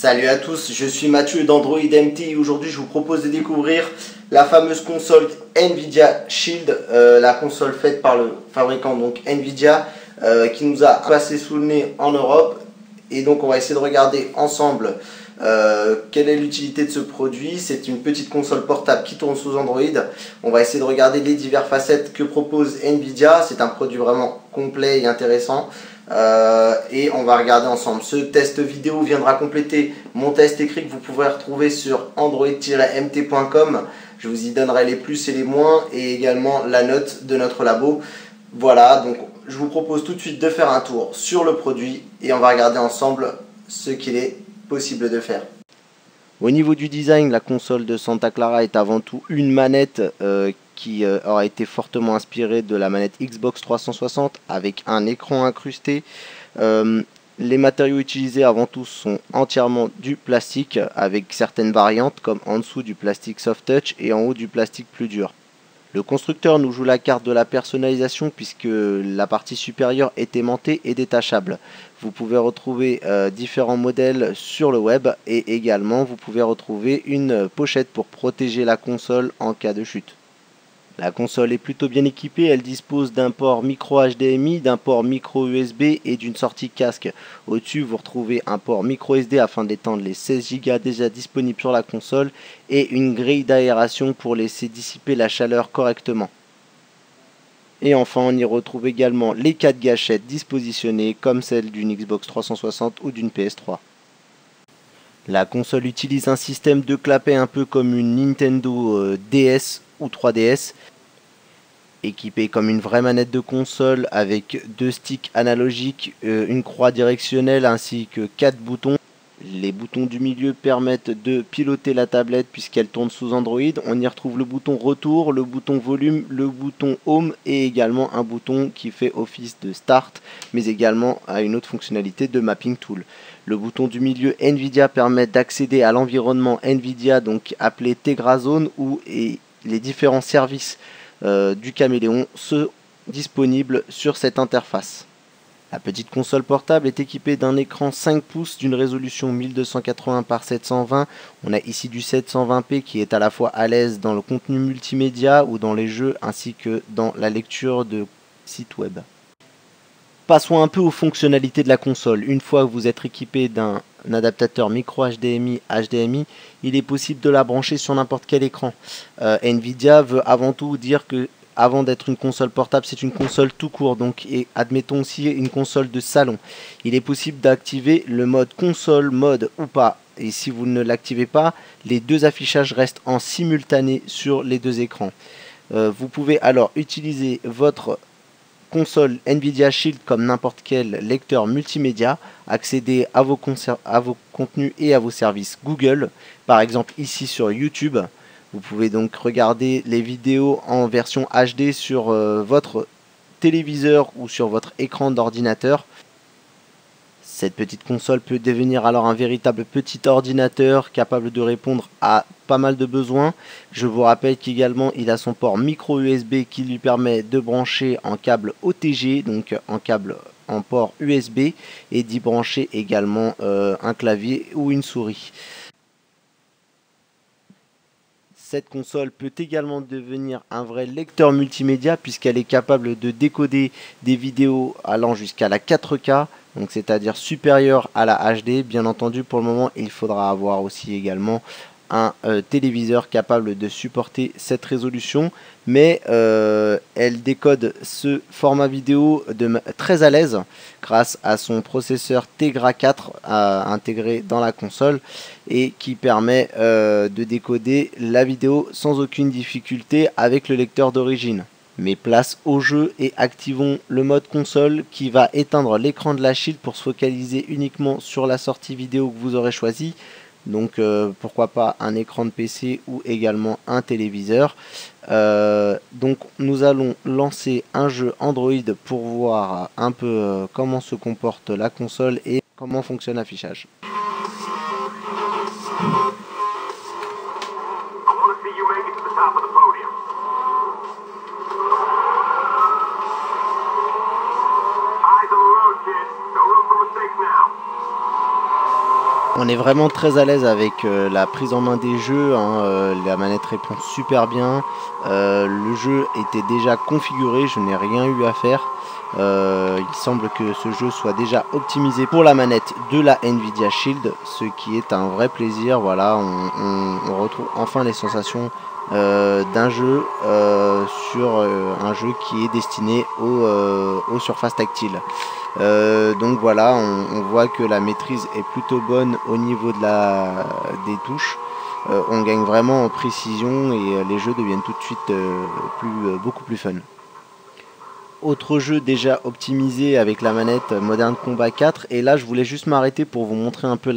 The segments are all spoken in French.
Salut à tous, je suis Mathieu d'Android MT et aujourd'hui je vous propose de découvrir la fameuse console Nvidia Shield, la console faite par le fabricant donc Nvidia qui nous a passé sous le nez en Europe. Et donc on va essayer de regarder ensemble quelle est l'utilité de ce produit. C'est une petite console portable qui tourne sous Android. On va essayer de regarder les diverses facettes que propose Nvidia. C'est un produit vraiment complet et intéressant. Et on va regarder ensemble. Ce test vidéo viendra compléter mon test écrit que vous pouvez retrouver sur android-mt.com. Je vous y donnerai les plus et les moins et également la note de notre labo. Voilà, donc je vous propose tout de suite de faire un tour sur le produit et on va regarder ensemble ce qu'il est possible de faire. Au niveau du design, la console de Santa Clara est avant tout une manette qui aura été fortement inspirée de la manette Xbox 360 avec un écran incrusté. Les matériaux utilisés avant tout sont entièrement du plastique avec certaines variantes comme en dessous du plastique soft touch et en haut du plastique plus dur. Le constructeur nous joue la carte de la personnalisation puisque la partie supérieure est aimantée et détachable. Vous pouvez retrouver différents modèles sur le web et également vous pouvez retrouver une pochette pour protéger la console en cas de chute. La console est plutôt bien équipée, elle dispose d'un port micro HDMI, d'un port micro USB et d'une sortie casque. Au-dessus, vous retrouvez un port micro SD afin d'étendre les 16 Go déjà disponibles sur la console et une grille d'aération pour laisser dissiper la chaleur correctement. Et enfin, on y retrouve également les 4 gâchettes dispositionnées comme celles d'une Xbox 360 ou d'une PS3. La console utilise un système de clapet un peu comme une Nintendo DS ou 3DS, équipée comme une vraie manette de console avec 2 sticks analogiques, une croix directionnelle ainsi que 4 boutons. Les boutons du milieu permettent de piloter la tablette puisqu'elle tourne sous Android. On y retrouve le bouton retour, le bouton volume, le bouton home et également un bouton qui fait office de start mais également à une autre fonctionnalité de mapping tool. Le bouton du milieu Nvidia permet d'accéder à l'environnement Nvidia donc appelé Tegra Zone où les différents services du caméléon sont disponibles sur cette interface. La petite console portable est équipée d'un écran 5 pouces d'une résolution 1280 par 720. On a ici du 720p qui est à la fois à l'aise dans le contenu multimédia ou dans les jeux ainsi que dans la lecture de sites web. Passons un peu aux fonctionnalités de la console. Une fois que vous êtes équipé d'un adaptateur micro HDMI, il est possible de la brancher sur n'importe quel écran. Nvidia veut avant tout dire que avant d'être une console portable, c'est une console tout court, donc et admettons aussi une console de salon. Il est possible d'activer le mode console, mode ou pas. Et si vous ne l'activez pas, les deux affichages restent en simultané sur les deux écrans. Vous pouvez alors utiliser votre console Nvidia Shield comme n'importe quel lecteur multimédia, accéder à vos contenus et à vos services Google, par exemple ici sur YouTube. Vous pouvez donc regarder les vidéos en version HD sur votre téléviseur ou sur votre écran d'ordinateur. Cette petite console peut devenir alors un véritable petit ordinateur capable de répondre à pas mal de besoins. Je vous rappelle qu'également il a son port micro USB qui lui permet de brancher en câble OTG, donc en port USB, et d'y brancher également un clavier ou une souris. Cette console peut également devenir un vrai lecteur multimédia puisqu'elle est capable de décoder des vidéos allant jusqu'à la 4K, donc c'est-à-dire supérieure à la HD. Bien entendu, pour le moment, il faudra avoir aussi également un téléviseur capable de supporter cette résolution, mais elle décode ce format vidéo très à l'aise grâce à son processeur Tegra 4 intégré dans la console et qui permet de décoder la vidéo sans aucune difficulté avec le lecteur d'origine. Mais place au jeu et activons le mode console qui va éteindre l'écran de la Shield pour se focaliser uniquement sur la sortie vidéo que vous aurez choisie. Donc pourquoi pas un écran de PC ou également un téléviseur. Donc nous allons lancer un jeu Android pour voir un peu comment se comporte la console et comment fonctionne l'affichage. On est vraiment très à l'aise avec la prise en main des jeux, hein, la manette répond super bien, le jeu était déjà configuré, je n'ai rien eu à faire. Il semble que ce jeu soit déjà optimisé pour la manette de la Nvidia Shield, ce qui est un vrai plaisir. Voilà, on retrouve enfin les sensations d'un jeu sur un jeu qui est destiné aux surfaces tactiles. Donc voilà, on voit que la maîtrise est plutôt bonne au niveau des touches. On gagne vraiment en précision et les jeux deviennent tout de suite beaucoup plus fun. Autre jeu déjà optimisé avec la manette Modern Combat 4, et là je voulais juste m'arrêter pour vous montrer un peu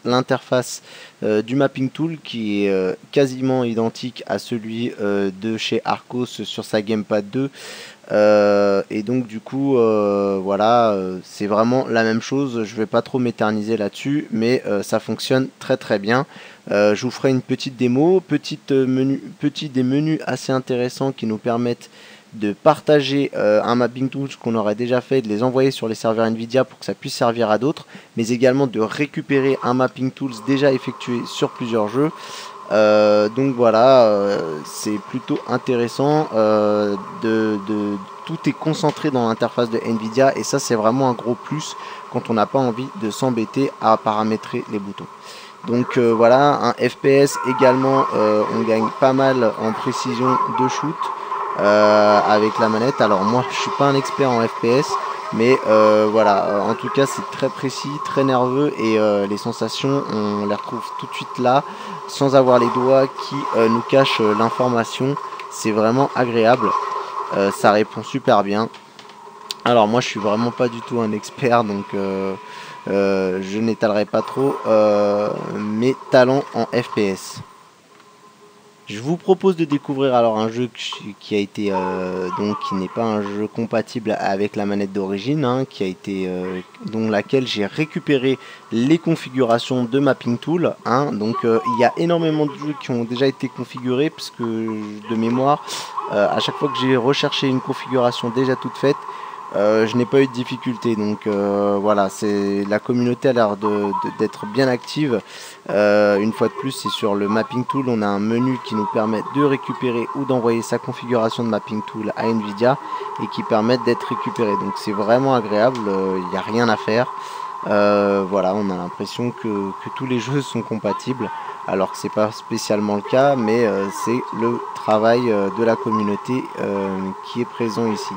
l'interface du mapping tool qui est quasiment identique à celui de chez Arcos sur sa Gamepad 2. Et donc du coup voilà, c'est vraiment la même chose, je vais pas trop m'éterniser là-dessus, mais ça fonctionne très très bien. Je vous ferai une petite démo, des menus assez intéressants qui nous permettent de partager un mapping tool qu'on aurait déjà fait, de les envoyer sur les serveurs Nvidia pour que ça puisse servir à d'autres, mais également de récupérer un mapping tools déjà effectué sur plusieurs jeux. Donc voilà, c'est plutôt intéressant, tout est concentré dans l'interface de Nvidia, et ça c'est vraiment un gros plus quand on n'a pas envie de s'embêter à paramétrer les boutons. Donc voilà, un FPS également, on gagne pas mal en précision de shoot avec la manette. Alors moi je suis pas un expert en FPS, mais voilà, en tout cas c'est très précis, très nerveux, et les sensations on les retrouve tout de suite là, sans avoir les doigts qui nous cachent l'information. C'est vraiment agréable, ça répond super bien. Alors moi je suis vraiment pas du tout un expert, donc je n'étalerai pas trop mes talents en FPS. Je vous propose de découvrir alors un jeu qui a été donc qui n'est pas un jeu compatible avec la manette d'origine, hein, qui a été dont laquelle j'ai récupéré les configurations de mapping tool, hein. Donc il y a énormément de jeux qui ont déjà été configurés, puisque de mémoire à chaque fois que j'ai recherché une configuration déjà toute faite, je n'ai pas eu de difficulté. Donc voilà, la communauté a l'air d'être bien active. Une fois de plus, c'est sur le mapping tool, on a un menu qui nous permet de récupérer ou d'envoyer sa configuration de mapping tool à Nvidia, et qui permettent d'être récupérés. Donc c'est vraiment agréable, il n'y a rien à faire. Voilà, on a l'impression que tous les jeux sont compatibles, alors que c'est pas spécialement le cas, mais c'est le travail de la communauté qui est présent ici.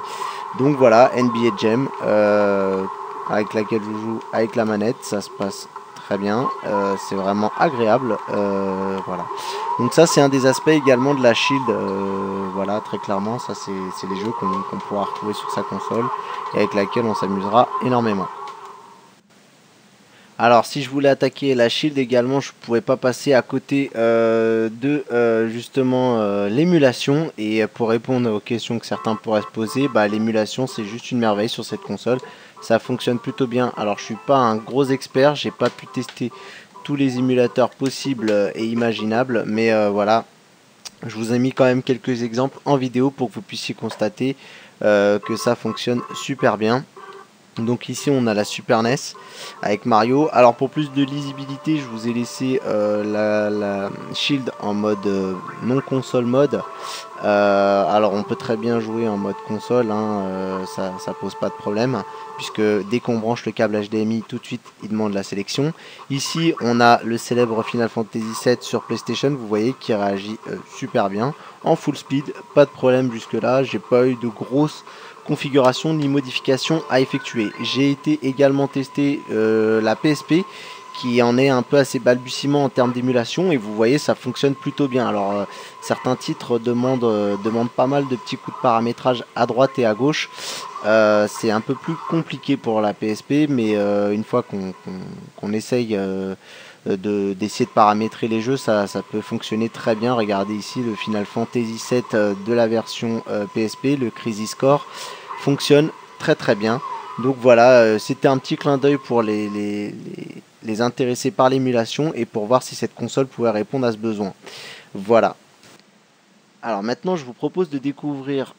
Donc voilà, NBA Jam avec laquelle je joue avec la manette, ça se passe très bien, c'est vraiment agréable. Voilà, donc ça c'est un des aspects également de la Shield, voilà, très clairement, ça c'est les jeux qu'on pourra retrouver sur sa console et avec laquelle on s'amusera énormément. Alors si je voulais attaquer la Shield également, je ne pouvais pas passer à côté de justement l'émulation. Et pour répondre aux questions que certains pourraient se poser, bah, l'émulation c'est juste une merveille sur cette console. Ça fonctionne plutôt bien. Alors je suis pas un gros expert, j'ai pas pu tester tous les émulateurs possibles et imaginables, mais voilà, je vous ai mis quand même quelques exemples en vidéo pour que vous puissiez constater que ça fonctionne super bien. Donc ici on a la Super NES avec Mario. Alors pour plus de lisibilité, je vous ai laissé la Shield en mode non console mode. Alors on peut très bien jouer en mode console, hein, ça pose pas de problème, puisque dès qu'on branche le câble HDMI, tout de suite il demande la sélection. Ici on a le célèbre Final Fantasy VII sur PlayStation, vous voyez, qui réagit super bien en full speed, pas de problème jusque là, j'ai pas eu de grosses configuration ni modification à effectuer. J'ai été également tester la PSP, qui en est un peu à ses balbutiements en termes d'émulation, et vous voyez ça fonctionne plutôt bien. Alors certains titres demandent pas mal de petits coups de paramétrage à droite et à gauche. C'est un peu plus compliqué pour la PSP, mais une fois qu'on essaye d'essayer de paramétrer les jeux, ça peut fonctionner très bien. Regardez ici le Final Fantasy VII de la version PSP, le Crisis Core, fonctionne très bien. Donc voilà, c'était un petit clin d'œil pour les intéressés par l'émulation et pour voir si cette console pouvait répondre à ce besoin. Voilà. Alors maintenant, je vous propose de découvrir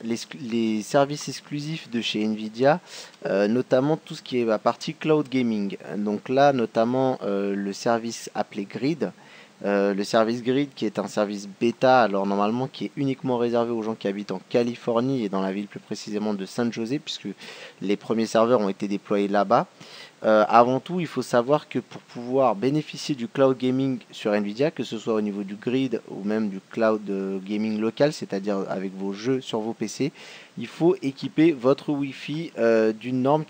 les services exclusifs de chez Nvidia, notamment tout ce qui est la partie cloud gaming. Donc là, notamment le service appelé Grid. Le service Grid qui est un service bêta, alors normalement qui est uniquement réservé aux gens qui habitent en Californie et dans la ville plus précisément de San José, puisque les premiers serveurs ont été déployés là-bas. Avant tout, il faut savoir que pour pouvoir bénéficier du cloud gaming sur Nvidia, que ce soit au niveau du grid ou même du cloud gaming local, c'est-à-dire avec vos jeux sur vos PC, il faut équiper votre Wi-Fi d'une norme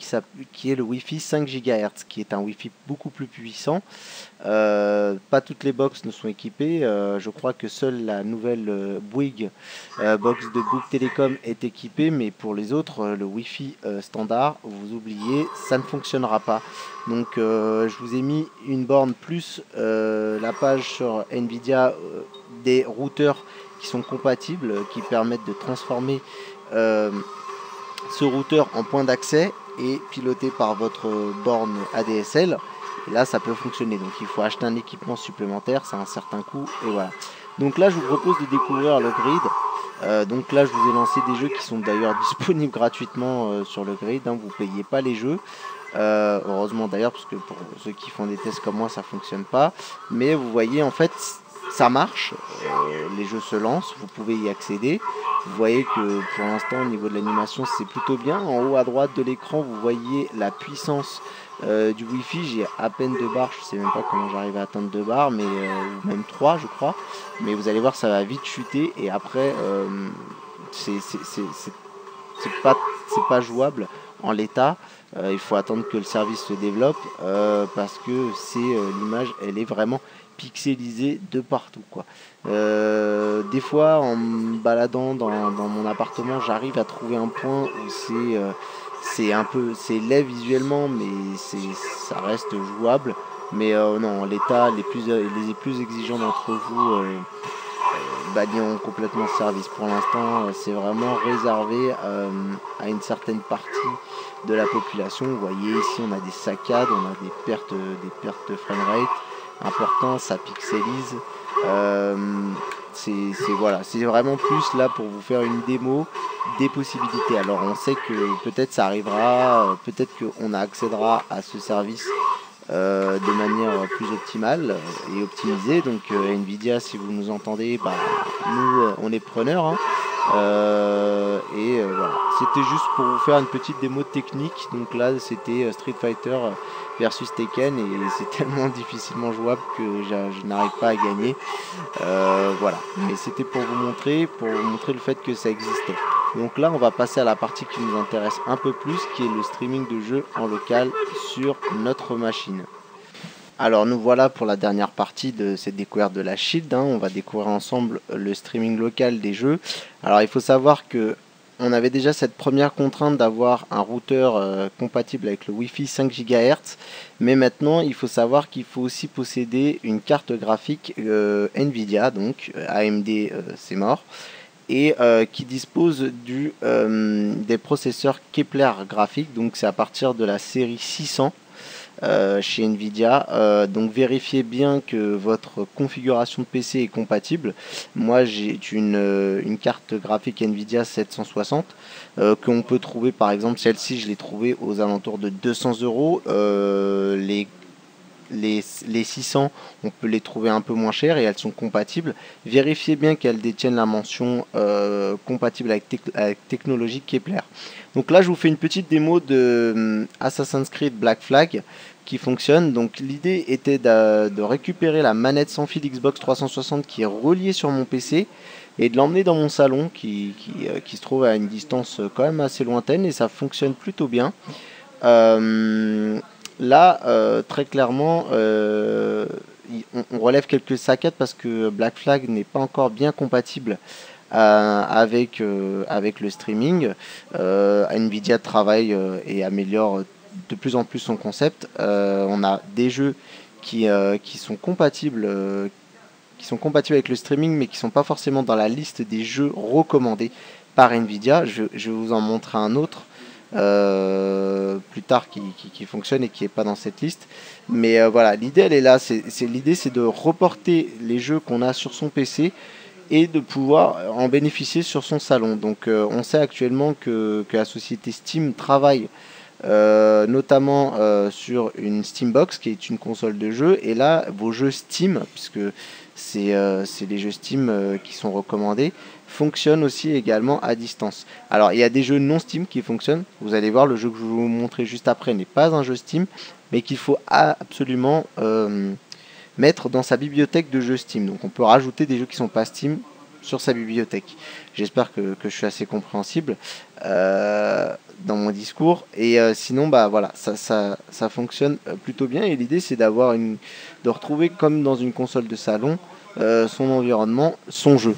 qui est le Wi-Fi 5 GHz, qui est un Wi-Fi beaucoup plus puissant. Pas toutes les box ne sont équipées. Je crois que seule la nouvelle Bouygues box de Bouygues Telecom est équipée, mais pour les autres, le Wi-Fi standard, vous oubliez, ça ne fonctionnera pas. Donc je vous ai mis une borne plus la page sur Nvidia des routeurs qui sont compatibles, qui permettent de transformer ce routeur en point d'accès et piloté par votre borne ADSL. Et là, ça peut fonctionner. Donc, il faut acheter un équipement supplémentaire, c'est un certain coût. Et voilà. Donc là, je vous propose de découvrir le grid. Donc là, je vous ai lancé des jeux qui sont d'ailleurs disponibles gratuitement sur le grid. Hein, vous ne payez pas les jeux. Heureusement d'ailleurs, parce que pour ceux qui font des tests comme moi, ça ne fonctionne pas. Mais vous voyez, en fait, ça marche. Les jeux se lancent. Vous pouvez y accéder. Vous voyez que pour l'instant, au niveau de l'animation, c'est plutôt bien. En haut à droite de l'écran, vous voyez la puissance du Wi-Fi. J'ai à peine 2 barres, je sais même pas comment j'arrive à atteindre 2 barres, mais même 3 je crois. Mais vous allez voir, ça va vite chuter et après c'est pas jouable en l'état. Il faut attendre que le service se développe parce que l'image, elle est vraiment pixelisée de partout, quoi. Des fois, en me baladant dans mon appartement, j'arrive à trouver un point où c'est laid visuellement, mais ça reste jouable. Mais non, l'état, les plus exigeants d'entre vous banniront complètement ce service. Pour l'instant, c'est vraiment réservé à une certaine partie de la population. Vous voyez ici, on a des saccades, on a des pertes de framerate important, ça pixelise. C'est vraiment plus là pour vous faire une démo des possibilités. Alors on sait que peut-être ça arrivera, peut-être qu'on accédera à ce service de manière plus optimale et optimisée. Donc Nvidia, si vous nous entendez, bah, nous on est preneurs, hein. Voilà, c'était juste pour vous faire une petite démo technique. Donc là c'était Street Fighter versus Tekken et c'est tellement difficilement jouable que je n'arrive pas à gagner. Voilà, mais c'était pour vous montrer le fait que ça existait. Donc là on va passer à la partie qui nous intéresse un peu plus, qui est le streaming de jeux en local sur notre machine. Alors nous voilà pour la dernière partie de cette découverte de la Shield, hein. On va découvrir ensemble le streaming local des jeux. Alors il faut savoir que on avait déjà cette première contrainte d'avoir un routeur compatible avec le Wi-Fi 5 GHz, mais maintenant il faut savoir qu'il faut aussi posséder une carte graphique Nvidia, donc AMD c'est mort, et qui dispose des processeurs Kepler graphiques, donc c'est à partir de la série 600 chez Nvidia. Donc vérifiez bien que votre configuration de PC est compatible. Moi j'ai une carte graphique Nvidia 760 qu'on peut trouver, par exemple celle-ci je l'ai trouvée aux alentours de 200 €. Les 600, on peut les trouver un peu moins chères et elles sont compatibles. Vérifiez bien qu'elles détiennent la mention compatible avec technologie Kepler. Donc là, je vous fais une petite démo de Assassin's Creed Black Flag qui fonctionne. Donc l'idée était de récupérer la manette sans fil Xbox 360 qui est reliée sur mon PC et de l'emmener dans mon salon qui se trouve à une distance quand même assez lointaine et ça fonctionne plutôt bien. Là, très clairement, on relève quelques saccades parce que Black Flag n'est pas encore bien compatible avec le streaming. Nvidia travaille et améliore de plus en plus son concept. On a des jeux qui sont compatibles avec le streaming, mais qui ne sont pas forcément dans la liste des jeux recommandés par Nvidia. Je vais vous en montrer un autre plus tard qui fonctionne et qui n'est pas dans cette liste, mais voilà, l'idée elle est là, l'idée c'est de reporter les jeux qu'on a sur son PC et de pouvoir en bénéficier sur son salon. Donc on sait actuellement que la société Steam travaille notamment sur une Steambox qui est une console de jeu, et là vos jeux Steam, puisque c'est les jeux Steam qui sont recommandés, fonctionnent aussi également à distance. Alors il y a des jeux non Steam qui fonctionnent, vous allez voir, le jeu que je vais vous montrer juste après n'est pas un jeu Steam, mais qu'il faut absolument mettre dans sa bibliothèque de jeux Steam. Donc on peut rajouter des jeux qui ne sont pas Steam sur sa bibliothèque. J'espère que je suis assez compréhensible dans mon discours, et sinon bah voilà, ça fonctionne plutôt bien, et l'idée c'est de retrouver comme dans une console de salon son environnement, son jeu.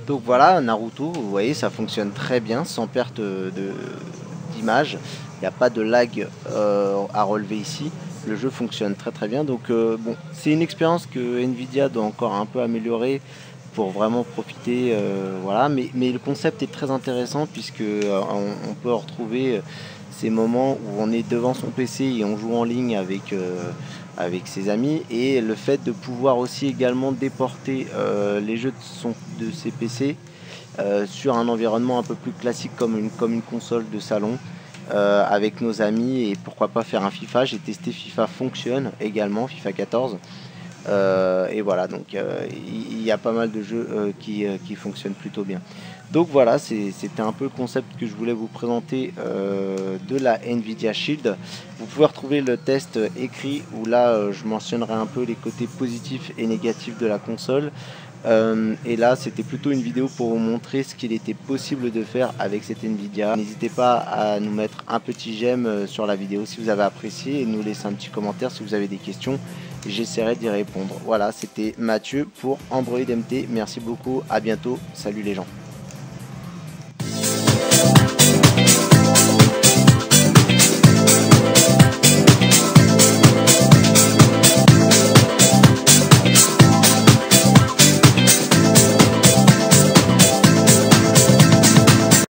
Donc voilà, Naruto, vous voyez, ça fonctionne très bien sans perte d'image, il n'y a pas de lag à relever ici. Le jeu fonctionne très très bien, donc bon, c'est une expérience que Nvidia doit encore un peu améliorer pour vraiment profiter, voilà, mais le concept est très intéressant, puisque on peut retrouver ces moments où on est devant son PC et on joue en ligne avec ses amis, et le fait de pouvoir aussi également déporter les jeux de ces PC sur un environnement un peu plus classique comme une console de salon, avec nos amis, et pourquoi pas faire un FIFA. J'ai testé FIFA Fonctionne également, FIFA 14, et voilà, donc il y a pas mal de jeux qui fonctionnent plutôt bien. Donc voilà, c'était un peu le concept que je voulais vous présenter de la Nvidia Shield. Vous pouvez retrouver le test écrit, où là je mentionnerai un peu les côtés positifs et négatifs de la console. Et là c'était plutôt une vidéo pour vous montrer ce qu'il était possible de faire avec cette Nvidia. N'hésitez pas à nous mettre un petit j'aime sur la vidéo si vous avez apprécié, et nous laisser un petit commentaire si vous avez des questions, j'essaierai d'y répondre. Voilà, c'était Mathieu pour Android MT, merci beaucoup, à bientôt, salut les gens.